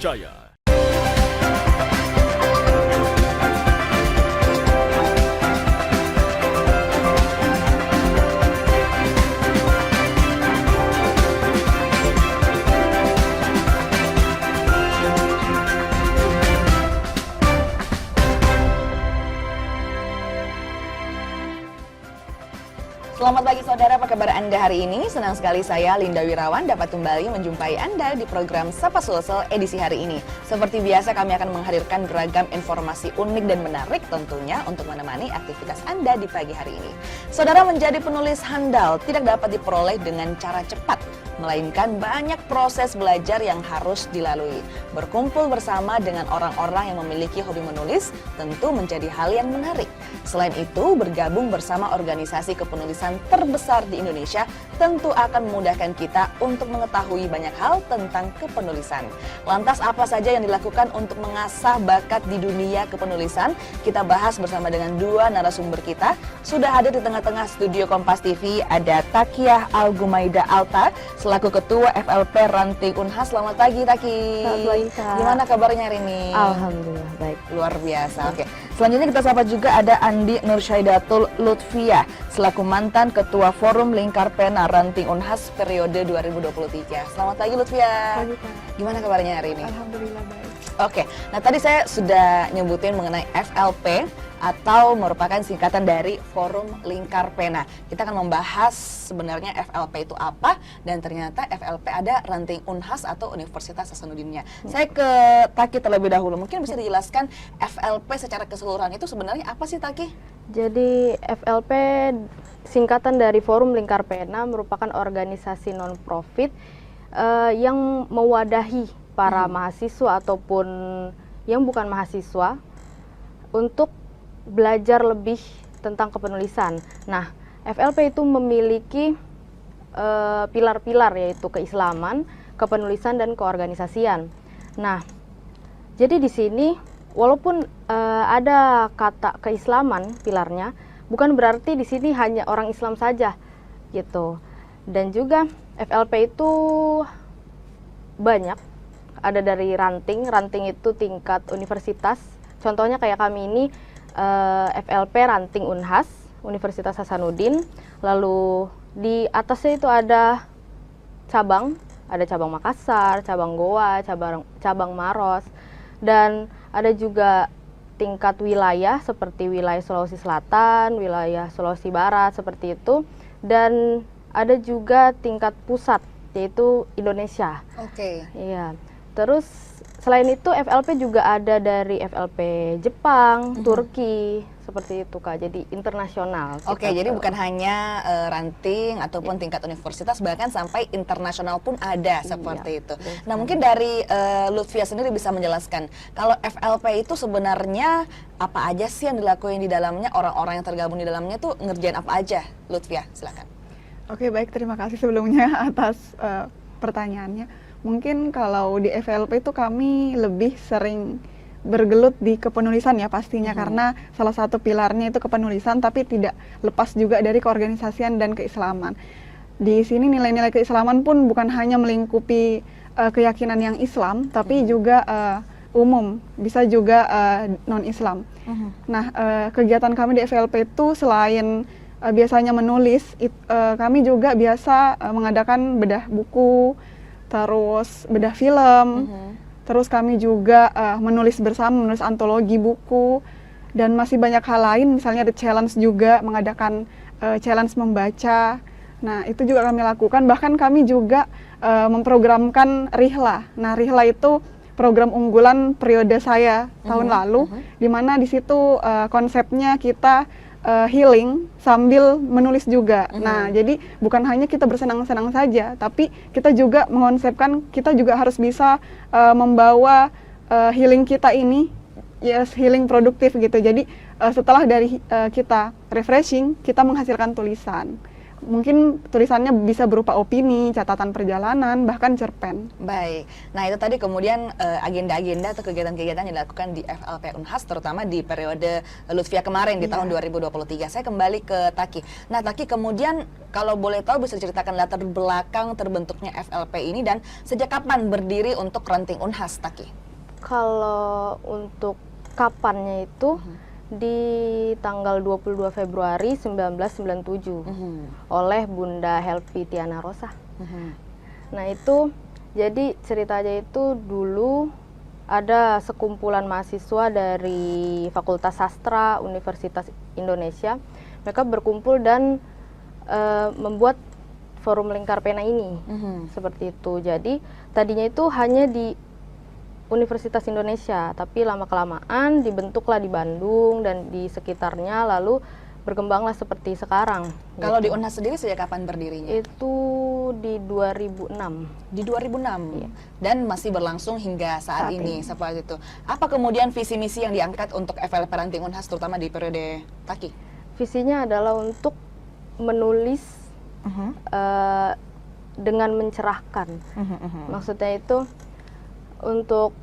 terpercaya. Selamat pagi saudara, apa kabar Anda hari ini? Senang sekali saya, Linda Wirawan, dapat kembali menjumpai Anda di program Sapa Sulsel edisi hari ini. Seperti biasa kami akan menghadirkan beragam informasi unik dan menarik tentunya untuk menemani aktivitas Anda di pagi hari ini. Saudara, menjadi penulis handal tidak dapat diperoleh dengan cara cepat, melainkan banyak proses belajar yang harus dilalui. Berkumpul bersama dengan orang-orang yang memiliki hobi menulis tentu menjadi hal yang menarik. Selain itu, bergabung bersama organisasi kepenulisan terbesar di Indonesia tentu akan memudahkan kita untuk mengetahui banyak hal tentang kepenulisan. Lantas apa saja yang dilakukan untuk mengasah bakat di dunia kepenulisan? Kita bahas bersama dengan dua narasumber kita. Sudah hadir di tengah-tengah studio Kompas TV ada Takiyah Al-Gumaida Alta selaku Ketua FLP Ranting Unhas. Selamat pagi Taki. Selamat pagi Kak. Gimana kabarnya hari ini? Alhamdulillah baik. Luar biasa. Oke. Selanjutnya kita sapa juga ada Andi Nursyaidatul Lutfiyah selaku mantan Ketua Forum Lingkar Pena Ranting Unhas periode 2023. Selamat pagi Lutfiyah. Pagi Kak. Gimana kabarnya hari ini? Alhamdulillah baik. Oke, nah tadi saya sudah nyebutin mengenai FLP atau merupakan singkatan dari Forum Lingkar Pena. Kita akan membahas sebenarnya FLP itu apa, dan ternyata FLP ada Ranting Unhas atau Universitas Hasanuddinnya. Saya ke Taki terlebih dahulu, mungkin bisa dijelaskan FLP secara keseluruhan itu sebenarnya apa sih Taki? Jadi FLP singkatan dari Forum Lingkar Pena merupakan organisasi non-profit yang mewadahi para mahasiswa ataupun yang bukan mahasiswa untuk belajar lebih tentang kepenulisan. Nah, FLP itu memiliki pilar-pilar yaitu keislaman, kepenulisan, dan keorganisasian. Nah, jadi di sini walaupun ada kata keislaman pilarnya, bukan berarti di sini hanya orang Islam saja gitu. Dan juga FLP itu banyak, ada dari ranting itu tingkat universitas. Contohnya kayak kami ini FLP Ranting Unhas, Universitas Hasanuddin. Lalu di atasnya itu ada cabang Makassar, cabang Goa, cabang Maros, dan ada juga tingkat wilayah seperti wilayah Sulawesi Selatan, wilayah Sulawesi Barat seperti itu, dan ada juga tingkat pusat yaitu Indonesia. Oke. Iya. Terus selain itu FLP juga ada dari FLP Jepang, Turki, seperti itu Kak. Jadi internasional. Oke, jadi bukan hanya ranting ataupun tingkat universitas, bahkan sampai internasional pun ada seperti itu. Nah, mungkin dari Lutfiyah sendiri bisa menjelaskan kalau FLP itu sebenarnya apa aja sih yang dilakuin di dalamnya, orang-orang yang tergabung di dalamnya tuh ngerjain apa aja? Lutfiyah, silakan. Oke, baik, terima kasih sebelumnya atas pertanyaannya. Mungkin kalau di FLP itu kami lebih sering bergelut di kepenulisan ya pastinya, karena salah satu pilarnya itu kepenulisan, tapi tidak lepas juga dari keorganisasian dan keislaman. Di sini nilai-nilai keislaman pun bukan hanya melingkupi keyakinan yang Islam, tapi juga umum, bisa juga non-Islam. Nah, kegiatan kami di FLP itu selain biasanya menulis, kami juga biasa mengadakan bedah buku, terus bedah film, terus kami juga menulis bersama, menulis antologi buku, dan masih banyak hal lain, misalnya ada challenge juga, mengadakan challenge membaca. Nah, itu juga kami lakukan, bahkan kami juga memprogramkan Rihla. Nah, Rihla itu program unggulan periode saya tahun lalu, di mana di situ konsepnya kita healing sambil menulis juga. Nah, jadi bukan hanya kita bersenang-senang saja, tapi kita juga mengonsepkan kita juga harus bisa membawa healing kita ini, healing produktif gitu. Jadi setelah dari kita refreshing, kita menghasilkan tulisan. mungkin tulisannya bisa berupa opini, catatan perjalanan, bahkan cerpen. Baik, nah itu tadi kemudian agenda-agenda atau kegiatan-kegiatan yang dilakukan di FLP Unhas, terutama di periode Lutfia kemarin di tahun 2023. Saya kembali ke Taki. Nah Taki, kemudian kalau boleh tahu bisa ceritakan latar belakang terbentuknya FLP ini dan sejak kapan berdiri untuk Ranting Unhas, Taki? Kalau untuk kapannya itu di tanggal 22 Februari 1997 oleh Bunda Helvi Tiana Rosa. Nah itu jadi ceritanya itu dulu ada sekumpulan mahasiswa dari Fakultas Sastra Universitas Indonesia. Mereka berkumpul dan membuat forum lingkar pena ini seperti itu. Jadi tadinya itu hanya di Universitas Indonesia, tapi lama-kelamaan dibentuklah di Bandung dan di sekitarnya, lalu berkembanglah seperti sekarang. Kalau gitu. di Unhas sendiri sejak kapan berdirinya? Itu di 2006. Di 2006? Iya. Dan masih berlangsung hingga saat ini, seperti itu. Apa kemudian visi misi yang diangkat untuk FLP Ranting Unhas, terutama di periode Taki? Visinya adalah untuk menulis dengan mencerahkan. Maksudnya itu untuk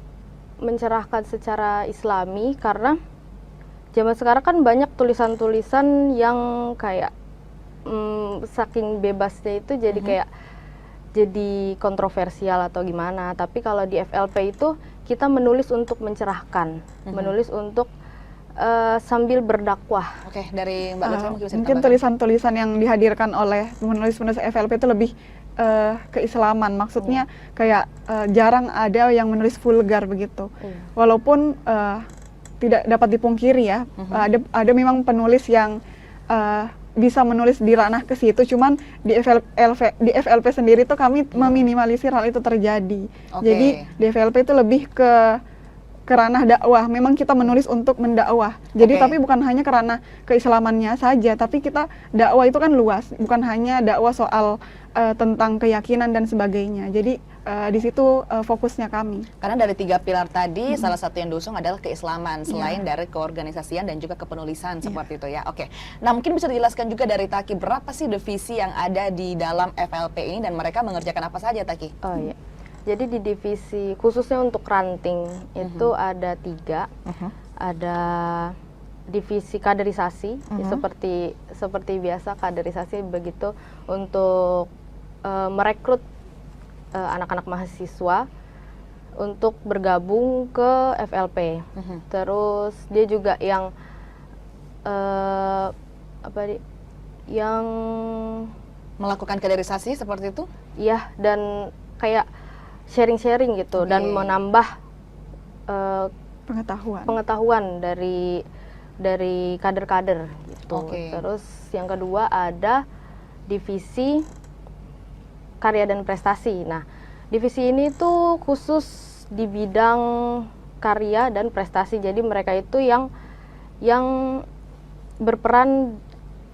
mencerahkan secara islami, karena zaman sekarang kan banyak tulisan-tulisan yang kayak saking bebasnya itu jadi kayak jadi kontroversial atau gimana. Tapi kalau di FLP itu kita menulis untuk mencerahkan, menulis untuk sambil berdakwah. Oke, dari Mbak Lutfi mungkin bisa Mungkin ditambahkan. tulisan-tulisan yang dihadirkan oleh penulis-penulis FLP itu lebih keislaman, maksudnya kayak jarang ada yang menulis vulgar begitu. Walaupun tidak dapat dipungkiri ya, ada memang penulis yang bisa menulis di ranah ke situ, cuman di FLP sendiri tuh kami meminimalisir hal itu terjadi. Jadi di FLP itu lebih ke ranah dakwah. Memang kita menulis untuk mendakwah. Jadi tapi bukan hanya ke ranah keislamannya saja, tapi kita dakwah itu kan luas, bukan hanya dakwah soal tentang keyakinan dan sebagainya. Jadi di situ fokusnya kami. Karena dari 3 pilar tadi, salah satu yang diusung adalah keislaman, selain dari keorganisasian dan juga kepenulisan, seperti itu ya. Oke, nah mungkin bisa dijelaskan juga dari Taki, berapa sih divisi yang ada di dalam FLP ini dan mereka mengerjakan apa saja, Taki? Oh iya. Jadi di divisi khususnya untuk ranting itu ada 3. Ada divisi kaderisasi, ya seperti biasa kaderisasi begitu untuk merekrut anak-anak mahasiswa untuk bergabung ke FLP. Terus dia juga yang yang Melakukan kaderisasi seperti itu? ya, dan kayak sharing-sharing gitu dan menambah pengetahuan dari kader-kader gitu. Terus yang kedua ada divisi karya dan prestasi. Nah, divisi ini tuh khusus di bidang karya dan prestasi. Jadi mereka itu yang berperan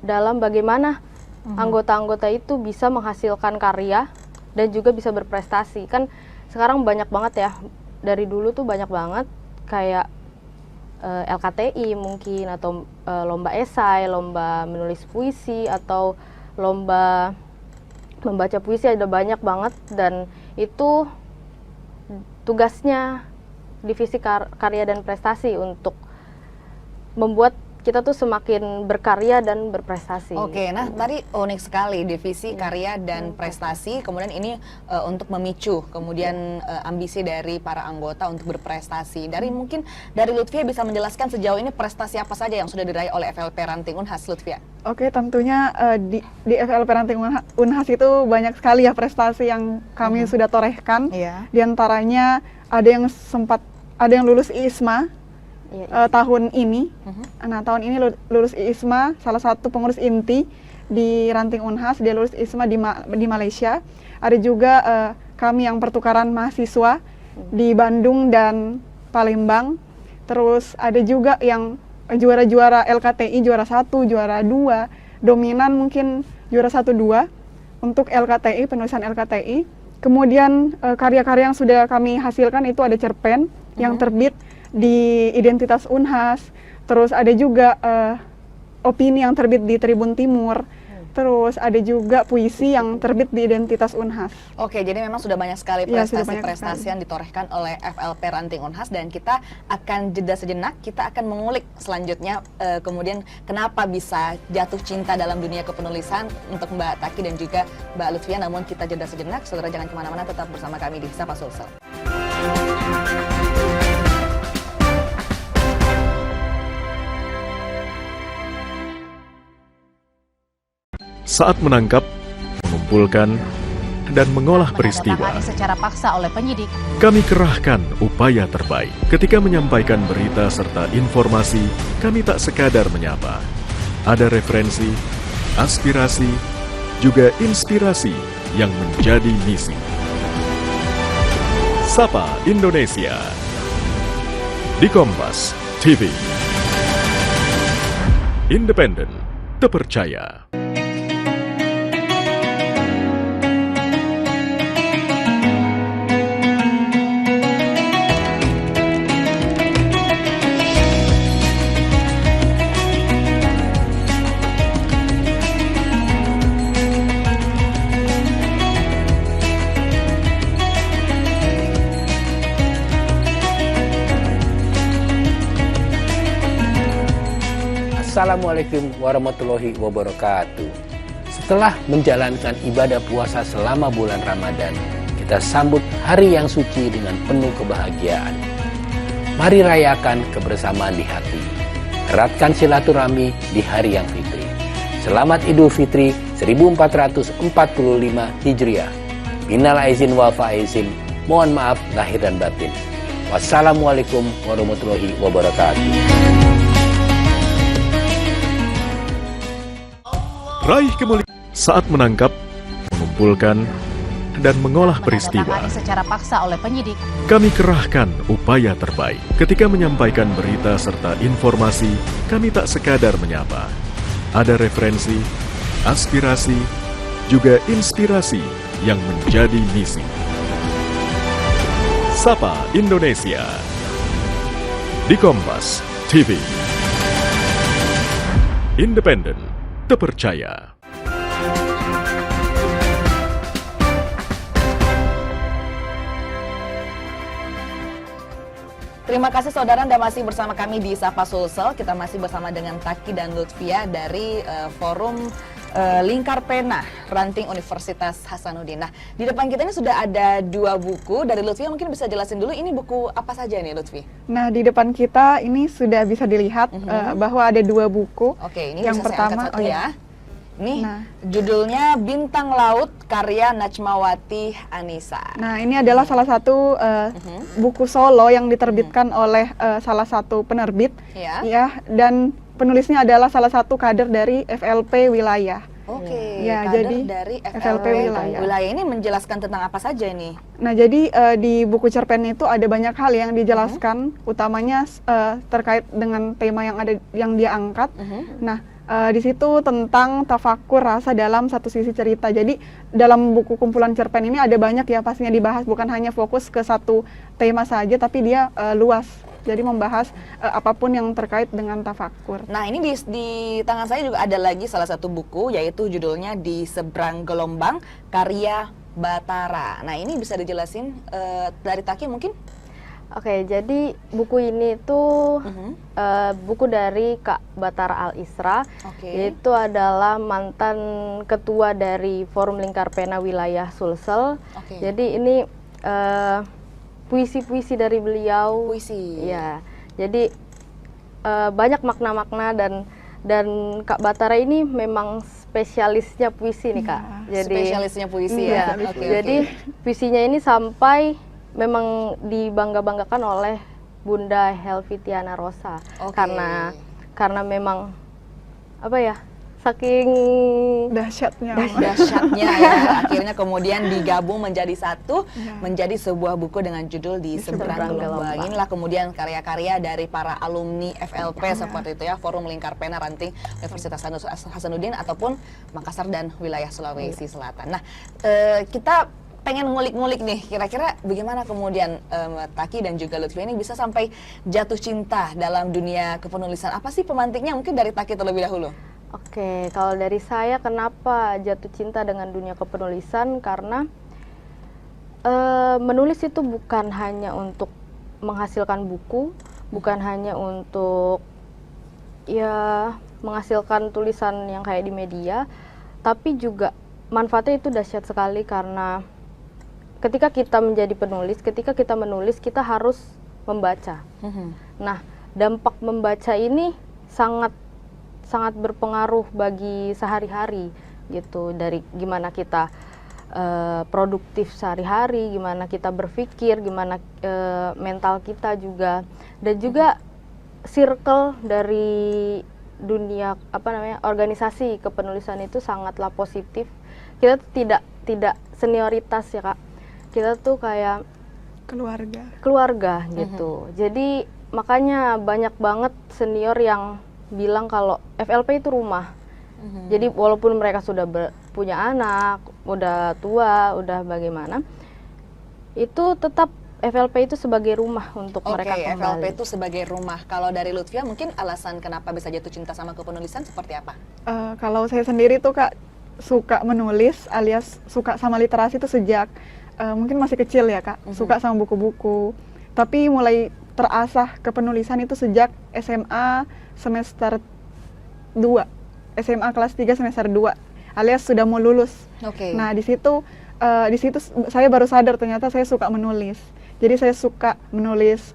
dalam bagaimana anggota-anggota itu bisa menghasilkan karya dan juga bisa berprestasi. Kan sekarang banyak banget ya, dari dulu tuh banyak banget kayak LKTI mungkin, atau lomba esai, lomba menulis puisi, atau lomba membaca puisi, ada banyak banget. Dan itu tugasnya divisi karya dan prestasi untuk membuat kita tuh semakin berkarya dan berprestasi. Oke, nah tadi unik sekali divisi karya dan prestasi, kemudian ini untuk memicu kemudian ambisi dari para anggota untuk berprestasi. Mungkin dari Lutfia bisa menjelaskan sejauh ini prestasi apa saja yang sudah diraih oleh FLP Ranting Unhas, Lutfia? Oke, tentunya di FLP Ranting Unhas itu banyak sekali ya prestasi yang kami sudah torehkan. Di antaranya ada yang lulus IISMA tahun ini. Nah, tahun ini lulus IISMA, salah satu pengurus inti di Ranting Unhas, dia lulus IISMA di Malaysia. Ada juga kami yang pertukaran mahasiswa di Bandung dan Palembang. Terus ada juga yang juara-juara LKTI, juara 1, juara 2, dominan mungkin juara 1, 2 untuk LKTI, penulisan LKTI. Kemudian karya-karya yang sudah kami hasilkan itu ada cerpen yang terbit di Identitas Unhas, terus ada juga opini yang terbit di Tribun Timur, terus ada juga puisi yang terbit di Identitas Unhas. Oke, jadi memang sudah banyak sekali Iya, sudah banyak prestasi-prestasi sekali. yang ditorehkan oleh FLP Ranting Unhas, dan kita akan jeda sejenak, kita akan mengulik selanjutnya kemudian kenapa bisa jatuh cinta dalam dunia kepenulisan untuk Mbak Taki dan juga Mbak Lutfia. Namun kita jeda sejenak, saudara jangan kemana-mana, tetap bersama kami di Sapa Sulsel. Saat menangkap, mengumpulkan, dan mengolah peristiwa, Menandatangani secara paksa oleh penyidik. kami kerahkan upaya terbaik. Ketika menyampaikan berita serta informasi, kami tak sekadar menyapa. Ada referensi, aspirasi, juga inspirasi yang menjadi misi. Sapa Indonesia di Kompas TV. Independen, terpercaya. Assalamualaikum warahmatullahi wabarakatuh. Setelah menjalankan ibadah puasa selama bulan Ramadan, kita sambut hari yang suci dengan penuh kebahagiaan. Mari rayakan kebersamaan di hati. Eratkan silaturahmi di hari yang fitri. Selamat Idul Fitri 1445 Hijriah. Minal aizin wal faizin. Mohon maaf lahir dan batin. Wassalamualaikum warahmatullahi wabarakatuh. Raih kemuliaan saat menangkap, mengumpulkan, dan mengolah peristiwa. Menandatangani secara paksa oleh penyidik. Kami kerahkan upaya terbaik. Ketika menyampaikan berita serta informasi, kami tak sekadar menyapa. Ada referensi, aspirasi, juga inspirasi yang menjadi misi. Sapa Indonesia di Kompas TV. Independen, terpercaya. Terima kasih saudara, Anda masih bersama kami di Sapa Sulsel. Kita masih bersama dengan Taki dan Lutfia dari Forum Lingkar Pena Ranting Universitas Hasanuddin. Nah, di depan kita ini sudah ada 2 buku. Dari Lutfia mungkin bisa jelasin dulu ini buku apa saja nih Lutfi? Nah, di depan kita ini sudah bisa dilihat bahwa ada 2 buku. Oke, ini yang bisa saya angkat pertama satu ya. Ini Nah. judulnya Bintang Laut karya Najmawati Anissa. Nah, ini adalah salah satu buku solo yang diterbitkan oleh salah satu penerbit, Ya. ya, dan penulisnya adalah salah satu kader dari FLP wilayah. Oke, Ya, kader jadi dari FLP wilayah. Wilayah ini menjelaskan tentang apa saja ini? Nah, jadi di buku cerpen itu ada banyak hal yang dijelaskan, utamanya terkait dengan tema yang dia angkat. Nah, di situ tentang tafakur rasa dalam satu sisi cerita. Jadi dalam buku kumpulan cerpen ini ada banyak ya pastinya dibahas, bukan hanya fokus ke satu tema saja, tapi dia luas. Jadi membahas apapun yang terkait dengan tafakur. Nah, ini di tangan saya juga ada lagi salah satu buku, yaitu judulnya Di Seberang Gelombang karya Batara. Nah, ini bisa dijelasin dari Taki mungkin? Oke, jadi buku ini tuh buku dari Kak Batara Al Isra. Oke. Itu adalah mantan ketua dari Forum Lingkar Pena Wilayah Sulsel. Oke. Jadi ini puisi-puisi dari beliau. Puisi. Ya, jadi banyak makna-makna dan Kak Batara ini memang spesialisnya puisi nih Kak. Jadi Spesialisnya puisi iya, ya. Oke, jadi puisinya ini sampai memang dibangga-banggakan oleh Bunda Helvitiana Rosa. Oke. Karena memang apa ya, saking Dahsyatnya. dahsyatnya ya, akhirnya kemudian digabung menjadi satu, menjadi sebuah buku dengan judul Di Seberang Gelombang. Inilah kemudian karya-karya dari para alumni FLP seperti itu ya, Forum Lingkar Pena Ranting Universitas Hasanuddin ataupun Makassar dan wilayah Sulawesi Selatan. Nah, kita pengen ngulik-ngulik nih, kira-kira bagaimana kemudian Taki dan juga Lutfi ini bisa sampai jatuh cinta dalam dunia kepenulisan. Apa sih pemantiknya? Mungkin dari Taki terlebih dahulu. Oke, kalau dari saya kenapa jatuh cinta dengan dunia kepenulisan, karena menulis itu bukan hanya untuk menghasilkan buku, bukan hanya untuk ya menghasilkan tulisan yang kayak di media, tapi juga manfaatnya itu dahsyat sekali karena ketika kita menjadi penulis, ketika kita menulis, kita harus membaca. Nah, dampak membaca ini sangat berpengaruh bagi sehari-hari gitu, dari gimana kita produktif sehari-hari, gimana kita berpikir, gimana mental kita juga, dan juga circle dari dunia organisasi kepenulisan itu sangatlah positif. Kita tidak senioritas ya Kak, kita tuh kayak keluarga gitu. Jadi makanya banyak banget senior yang bilang kalau FLP itu rumah. Jadi walaupun mereka sudah punya anak, udah tua, udah bagaimana, itu tetap FLP itu sebagai rumah untuk mereka kembali. FLP itu sebagai rumah. Kalau dari Lutfia, mungkin alasan kenapa bisa jatuh cinta sama kepenulisan seperti apa? Kalau saya sendiri tuh Kak, suka menulis alias suka sama literasi itu sejak mungkin masih kecil ya Kak, suka sama buku-buku. Tapi mulai terasah kepenulisan itu sejak SMA semester 2. SMA kelas 3 semester 2 alias sudah mau lulus. Nah, di situ saya baru sadar ternyata saya suka menulis. Jadi saya suka menulis,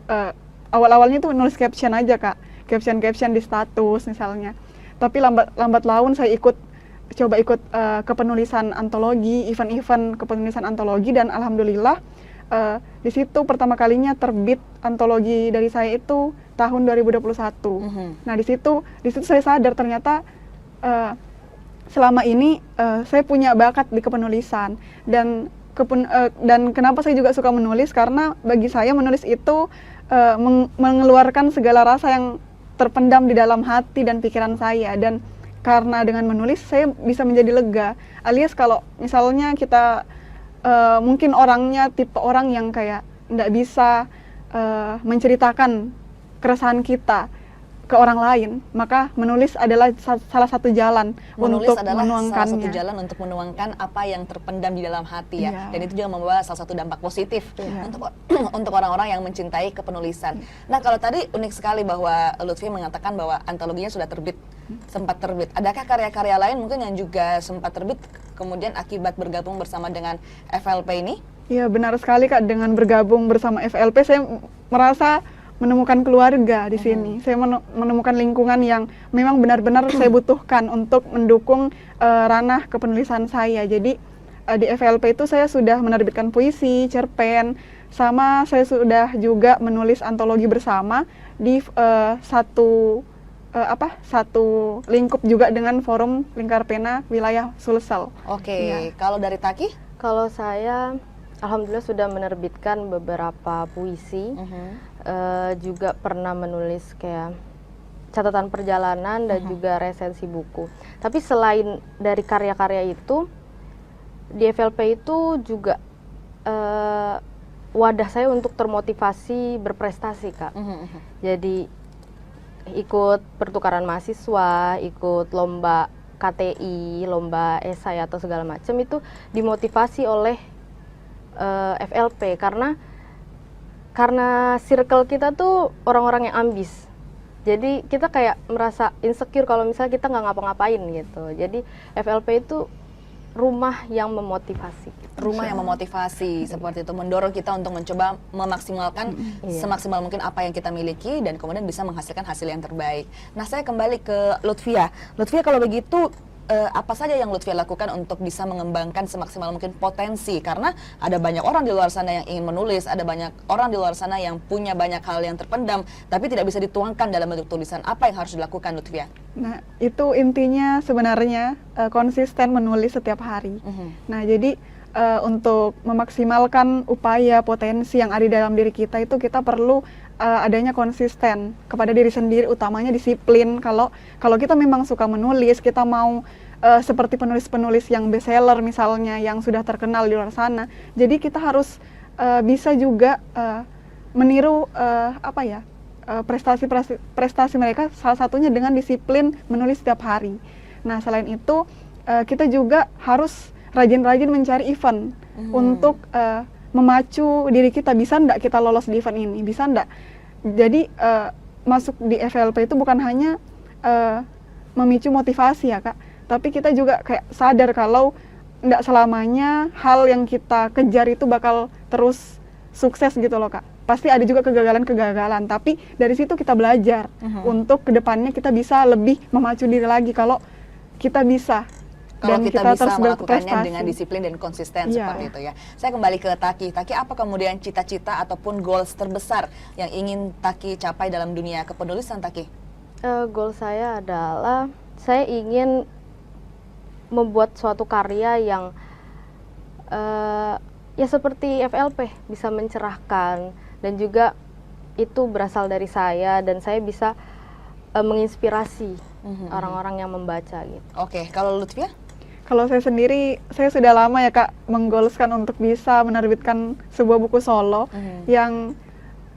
awal-awalnya tuh menulis caption aja Kak, caption di status misalnya. Tapi lambat laun saya coba ikut kepenulisan antologi, event-event kepenulisan antologi, dan alhamdulillah di situ pertama kalinya terbit antologi dari saya itu tahun 2021. Nah, di situ saya sadar ternyata selama ini saya punya bakat di kepenulisan, dan kenapa saya juga suka menulis, karena bagi saya menulis itu mengeluarkan segala rasa yang terpendam di dalam hati dan pikiran saya, dan karena dengan menulis saya bisa menjadi lega. Alias kalau misalnya kita mungkin orangnya tipe orang yang kayak nggak bisa menceritakan keresahan kita ke orang lain, maka menulis adalah salah satu jalan untuk menuangkannya. Salah satu jalan untuk menuangkan apa yang terpendam di dalam hati ya. Dan itu juga membawa salah satu dampak positif untuk orang-orang yang mencintai kepenulisan. Nah, kalau tadi unik sekali bahwa Lutfi mengatakan bahwa antologinya sudah sempat terbit. Adakah karya-karya lain mungkin yang juga sempat terbit kemudian akibat bergabung bersama dengan FLP ini? Iya, benar sekali Kak, dengan bergabung bersama FLP saya merasa menemukan keluarga di sini. Saya menemukan lingkungan yang memang benar-benar saya butuhkan untuk mendukung ranah kepenulisan saya. Jadi di FLP itu saya sudah menerbitkan puisi, cerpen, sama saya sudah juga menulis antologi bersama di satu lingkup juga dengan Forum Lingkar Pena Wilayah Sulsel. Ya. Kalau dari Taki? Kalau saya alhamdulillah sudah menerbitkan beberapa puisi, juga pernah menulis kayak catatan perjalanan dan juga resensi buku. Tapi selain dari karya-karya itu, di FLP itu juga wadah saya untuk termotivasi berprestasi Kak. Jadi ikut pertukaran mahasiswa, ikut lomba KTI, lomba esai atau segala macam, itu dimotivasi oleh FLP karena circle kita tuh orang-orang yang ambis. Jadi kita kayak merasa insecure kalau misalnya kita nggak ngapa-ngapain gitu. Jadi FLP itu rumah yang memotivasi. Rumah yang memotivasi seperti itu, mendorong kita untuk mencoba memaksimalkan semaksimal mungkin apa yang kita miliki dan kemudian bisa menghasilkan hasil yang terbaik. Nah, saya kembali ke Lutfia. Lutfia, kalau begitu apa saja yang Lutfia lakukan untuk bisa mengembangkan semaksimal mungkin potensi? Karena ada banyak orang di luar sana yang ingin menulis, ada banyak orang di luar sana yang punya banyak hal yang terpendam, tapi tidak bisa dituangkan dalam bentuk tulisan. Apa yang harus dilakukan, Lutfia? Nah, itu intinya sebenarnya konsisten menulis setiap hari. Nah, jadi untuk memaksimalkan upaya potensi yang ada di dalam diri kita itu kita perlu adanya konsisten kepada diri sendiri, utamanya disiplin. Kalau kita memang suka menulis, kita mau seperti penulis-penulis yang bestseller misalnya, yang sudah terkenal di luar sana, jadi kita harus bisa juga meniru prestasi mereka, salah satunya dengan disiplin menulis setiap hari. Nah, selain itu kita juga harus rajin-rajin mencari event untuk memacu diri kita, bisa ndak kita lolos di event ini, bisa ndak. Jadi masuk di FLP itu bukan hanya memicu motivasi ya Kak, tapi kita juga kayak sadar kalau ndak selamanya hal yang kita kejar itu bakal terus sukses gitu loh Kak. Pasti ada juga kegagalan-kegagalan, tapi dari situ kita belajar untuk kedepannya kita bisa lebih memacu diri lagi kalau kita bisa. Kalau Dan kita bisa terus melakukannya berprestasi. dengan disiplin dan konsisten Iya. seperti itu ya. Saya kembali ke Taki. Taki, apa kemudian cita-cita ataupun goals terbesar yang ingin Taki capai dalam dunia kepenulisan, Taki? Goal saya adalah saya ingin membuat suatu karya yang ya seperti FLP, bisa mencerahkan, dan juga itu berasal dari saya dan saya bisa menginspirasi orang-orang yang membaca gitu. Oke, kalau Lutfia? Kalau saya sendiri, saya sudah lama ya Kak menggoleskan untuk bisa menerbitkan sebuah buku solo yang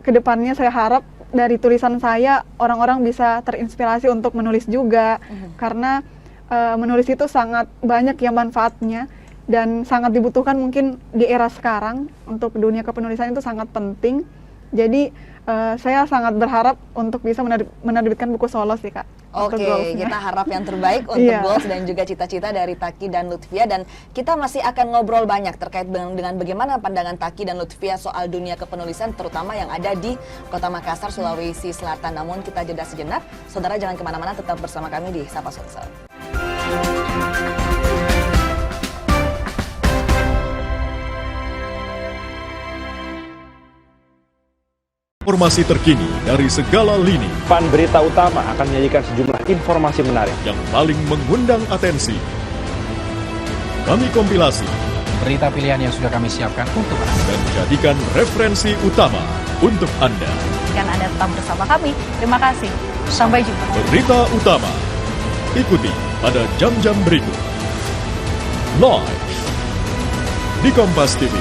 kedepannya saya harap dari tulisan saya orang-orang bisa terinspirasi untuk menulis juga, karena menulis itu sangat banyak ya manfaatnya dan sangat dibutuhkan mungkin di era sekarang. Untuk dunia kepenulisan itu sangat penting. Jadi saya sangat berharap untuk bisa menerbitkan buku solo sih Kak. Oke, kita harap yang terbaik untuk Iya. goals dan juga cita-cita dari Taki dan Lutfia, dan kita masih akan ngobrol banyak terkait dengan bagaimana pandangan Taki dan Lutfia soal dunia kepenulisan, terutama yang ada di Kota Makassar, Sulawesi Selatan. Namun kita jeda sejenak, saudara jangan kemana-mana, tetap bersama kami di Sapa Sulsel. Informasi terkini dari segala lini Pan Berita Utama akan menyajikan sejumlah informasi menarik. yang paling mengundang atensi. Kami kompilasi Berita pilihan yang sudah kami siapkan untuk Anda. dan jadikan referensi utama untuk Anda. Dan Anda tetap bersama kami. Terima kasih. Sampai jumpa. Berita utama ikuti pada jam-jam berikut. Live di Kompas TV.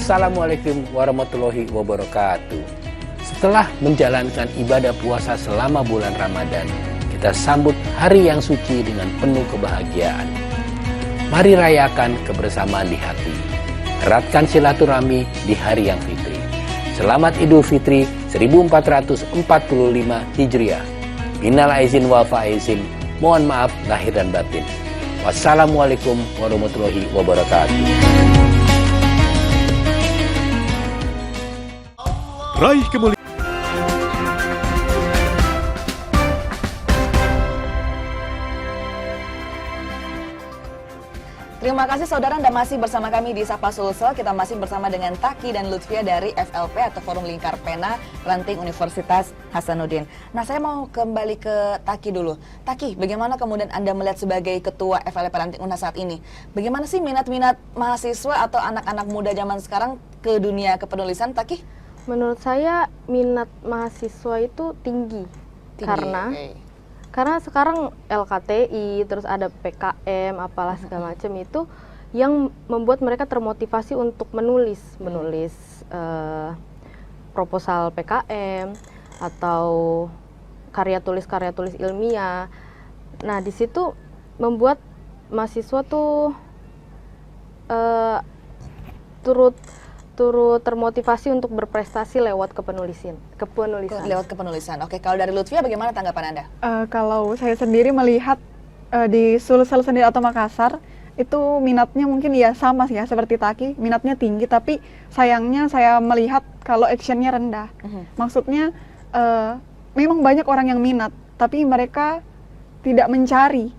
Assalamualaikum warahmatullahi wabarakatuh. Setelah menjalankan ibadah puasa selama bulan Ramadan, kita sambut hari yang suci dengan penuh kebahagiaan. Mari rayakan kebersamaan di hati. Eratkan silaturahmi di hari yang fitri. Selamat Idul Fitri 1445 Hijriah. Minal aizin wal faizin. Mohon maaf lahir dan batin. Wassalamualaikum warahmatullahi wabarakatuh. Raih kemuliaan. Terima kasih saudara, Anda masih bersama kami di Sapa Sulsel. Kita masih bersama dengan Taki dan Lutfia dari FLP atau Forum Lingkar Pena Ranting Universitas Hasanuddin. Nah, saya mau kembali ke Taki dulu. Taki, bagaimana kemudian Anda melihat sebagai ketua FLP Ranting Unhas saat ini? Bagaimana sih minat-minat mahasiswa atau anak-anak muda zaman sekarang ke dunia kepenulisan, Taki? Menurut saya minat mahasiswa itu tinggi. Karena oke. Karena sekarang LKTI, terus ada PKM, apalah segala macam itu yang membuat mereka termotivasi untuk menulis proposal PKM atau karya tulis ilmiah. Nah, di situ membuat mahasiswa tuh turut termotivasi untuk berprestasi lewat kepenulisan. Lewat kepenulisan. Oke, kalau dari Lutfia bagaimana tanggapan Anda? Kalau saya sendiri melihat di Sulsel sendiri atau Makassar itu minatnya mungkin ya sama sih ya seperti Taki, minatnya tinggi, tapi sayangnya saya melihat kalau actionnya rendah. Maksudnya memang banyak orang yang minat, tapi mereka tidak mencari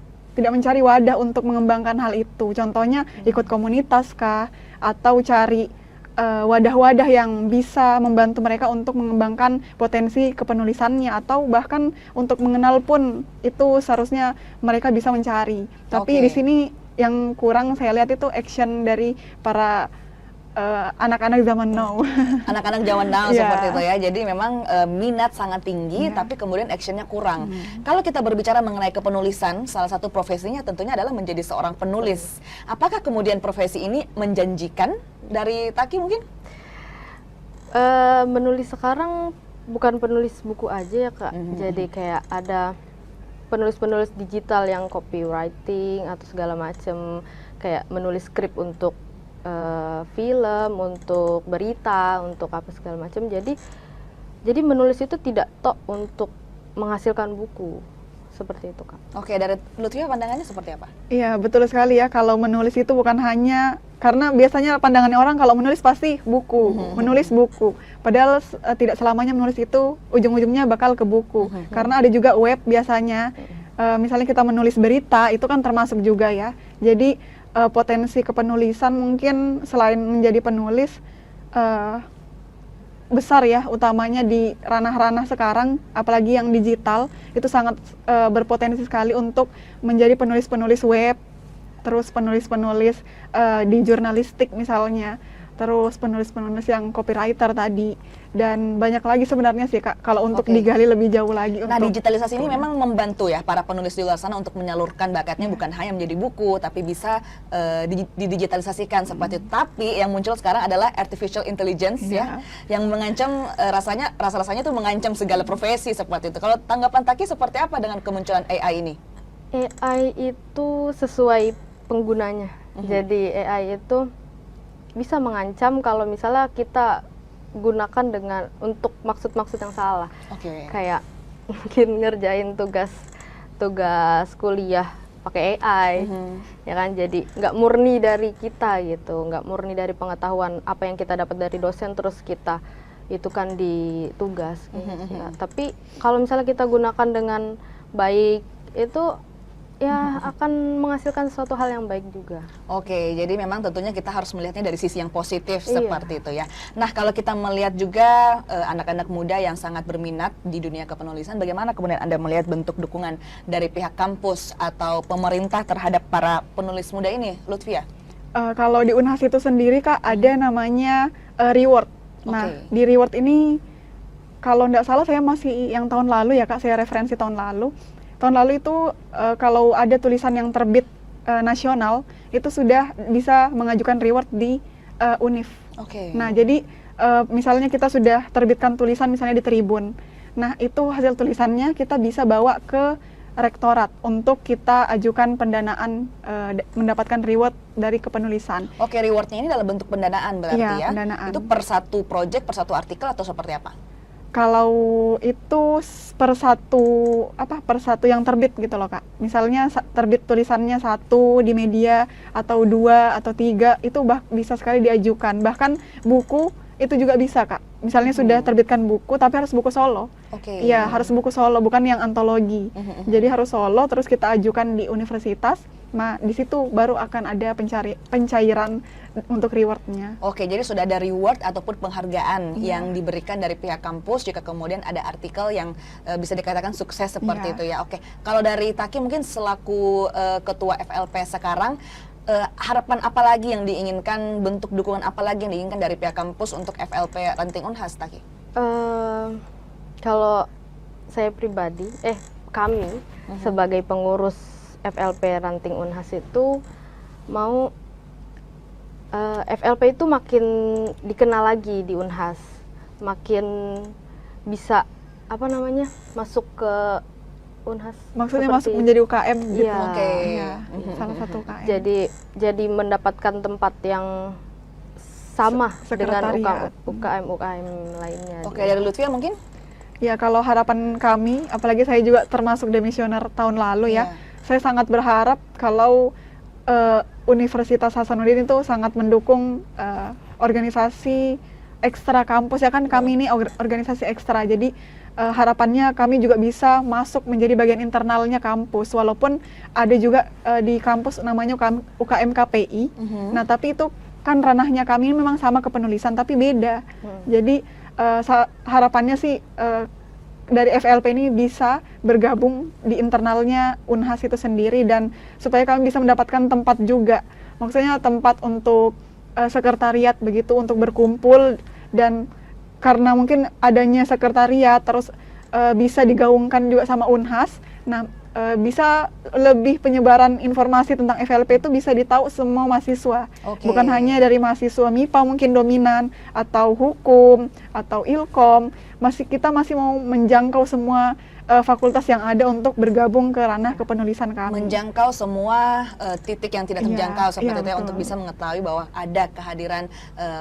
wadah untuk mengembangkan hal itu. Contohnya ikut komunitas kah, atau cari wadah-wadah yang bisa membantu mereka untuk mengembangkan potensi kepenulisannya, atau bahkan untuk mengenal pun itu seharusnya mereka bisa mencari. Tapi di sini yang kurang saya lihat itu action dari para anak-anak zaman now. Anak-anak zaman now seperti itu ya. Jadi memang minat sangat tinggi, tapi kemudian actionnya kurang. Kalau kita berbicara mengenai kepenulisan, salah satu profesinya tentunya adalah menjadi seorang penulis. Apakah kemudian profesi ini menjanjikan dari Taki mungkin? Menulis sekarang bukan penulis buku aja ya Kak. Jadi kayak ada penulis-penulis digital yang copywriting atau segala macam, kayak menulis skrip untuk film, untuk berita, untuk apa segala macam. Jadi menulis itu tidak tok untuk menghasilkan buku. Seperti itu Kak. Oke, dari Lutfia pandangannya seperti apa? Iya, betul sekali ya. Kalau menulis itu bukan hanya, karena biasanya pandangannya orang kalau menulis pasti buku, menulis buku. Padahal tidak selamanya menulis itu ujung-ujungnya bakal ke buku. Karena ada juga web biasanya. Misalnya kita menulis berita, itu kan termasuk juga ya. Jadi potensi kepenulisan mungkin selain menjadi penulis besar ya, utamanya di ranah-ranah sekarang, apalagi yang digital, itu sangat berpotensi sekali untuk menjadi penulis-penulis web, terus penulis-penulis di jurnalistik misalnya, terus penulis-penulis yang copywriter tadi, dan banyak lagi sebenarnya sih Kak, kalau untuk digali lebih jauh lagi. Nah, digitalisasi ini memang membantu ya para penulis di luar sana untuk menyalurkan bakatnya, bukan hanya menjadi buku, tapi bisa didigitalisasikan seperti itu. Tapi yang muncul sekarang adalah artificial intelligence ya, yang mengancam rasa-rasanya tuh mengancam segala profesi seperti itu. Kalau tanggapan Taki seperti apa dengan kemunculan AI ini? AI itu sesuai penggunanya. Jadi AI itu bisa mengancam kalau misalnya kita gunakan dengan untuk maksud-maksud yang salah. Kayak mungkin ngerjain tugas kuliah pakai AI, ya kan, jadi nggak murni dari kita gitu, nggak murni dari pengetahuan apa yang kita dapat dari dosen terus kita itu kan di tugas gitu. Tapi kalau misalnya kita gunakan dengan baik itu ya akan menghasilkan suatu hal yang baik juga. Oke, jadi memang tentunya kita harus melihatnya dari sisi yang positif seperti itu ya. Nah, kalau kita melihat juga anak-anak muda yang sangat berminat di dunia kepenulisan, bagaimana kemudian Anda melihat bentuk dukungan dari pihak kampus atau pemerintah terhadap para penulis muda ini, Lutfia? Kalau di Unhas itu sendiri Kak, ada namanya reward. Nah, di reward ini kalau nggak salah saya masih yang tahun lalu ya Kak, saya referensi tahun lalu. Tahun lalu itu kalau ada tulisan yang terbit nasional, itu sudah bisa mengajukan reward di Univ. Nah, jadi misalnya kita sudah terbitkan tulisan misalnya di Tribun. Nah, itu hasil tulisannya kita bisa bawa ke rektorat untuk kita ajukan pendanaan, mendapatkan reward dari kepenulisan. Oke, rewardnya ini dalam bentuk pendanaan berarti ya? Pendanaan. Itu per satu project, per satu artikel atau seperti apa? Kalau itu per satu yang terbit gitu loh Kak. Misalnya terbit tulisannya 1 di media atau 2 atau 3, itu bisa sekali diajukan. Bahkan buku itu juga bisa Kak. Misalnya sudah terbitkan buku tapi harus buku solo. Iya, harus buku solo, bukan yang antologi. Jadi harus solo, terus kita ajukan di universitas. Nah, di situ baru akan ada pencairan untuk rewardnya. Oke, jadi sudah ada reward ataupun penghargaan yang diberikan dari pihak kampus jika kemudian ada artikel yang bisa dikatakan sukses seperti itu ya. Oke, kalau dari Taki mungkin selaku ketua FLP sekarang, harapan apa lagi yang diinginkan, bentuk dukungan apa lagi yang diinginkan dari pihak kampus untuk FLP Ranting Unhas, Taki? Kalau saya pribadi, kami sebagai pengurus FLP Ranting Unhas itu mau FLP itu makin dikenal lagi di Unhas, makin bisa masuk ke Unhas. Maksudnya masuk menjadi UKM gitu. Iya. Salah satu UKM. Jadi mendapatkan tempat yang sama dengan UKM lainnya. Oke, dari Lutfia mungkin? Ya, kalau harapan kami, apalagi saya juga termasuk demisioner tahun lalu ya, saya sangat berharap kalau Universitas Hasanuddin itu sangat mendukung organisasi ekstra kampus ya kan, kami ini organisasi ekstra, jadi harapannya kami juga bisa masuk menjadi bagian internalnya kampus, walaupun ada juga di kampus namanya UKM KPI. Nah, tapi itu kan ranahnya kami ini memang sama kepenulisan tapi beda. Jadi harapannya sih dari FLP ini bisa bergabung di internalnya Unhas itu sendiri, dan supaya kami bisa mendapatkan tempat juga. Maksudnya tempat untuk sekretariat begitu, untuk berkumpul, dan karena mungkin adanya sekretariat terus bisa digaungkan juga sama Unhas. Nah, bisa lebih penyebaran informasi tentang FLP itu bisa ditahu semua mahasiswa. Bukan hanya dari mahasiswa MIPA mungkin dominan, atau hukum, atau ilkom. Kita masih mau menjangkau semua fakultas yang ada untuk bergabung ke ranah kepenulisan kami. Menjangkau semua titik yang tidak terjangkau seperti itu ya, betul. untuk bisa mengetahui bahwa ada kehadiran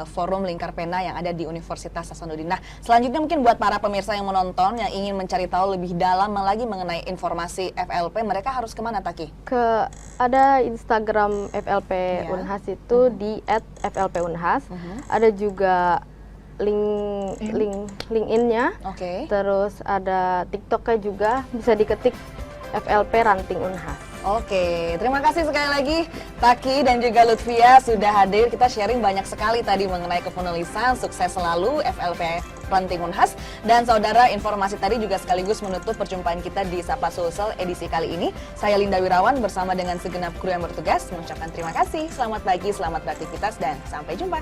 forum Lingkar Pena yang ada di Universitas Hasanuddin. Nah, selanjutnya mungkin buat para pemirsa yang menonton yang ingin mencari tahu lebih dalam lagi mengenai informasi FLP, mereka harus kemana, Taki? Ada Instagram FLP Unhas itu di @FLPUnhas. Ada juga LinkedIn-nya. Terus ada TikTok-nya juga, bisa diketik FLP Ranting Unhas. Oke, terima kasih sekali lagi Taki dan juga Lutfia sudah hadir. Kita sharing banyak sekali tadi mengenai kepenulisan. Sukses selalu FLP Ranting Unhas. Dan saudara, informasi tadi juga sekaligus menutup perjumpaan kita di Sapa Sulsel edisi kali ini. Saya Linda Wirawan bersama dengan segenap kru yang bertugas mengucapkan terima kasih. Selamat pagi, selamat beraktivitas, dan sampai jumpa.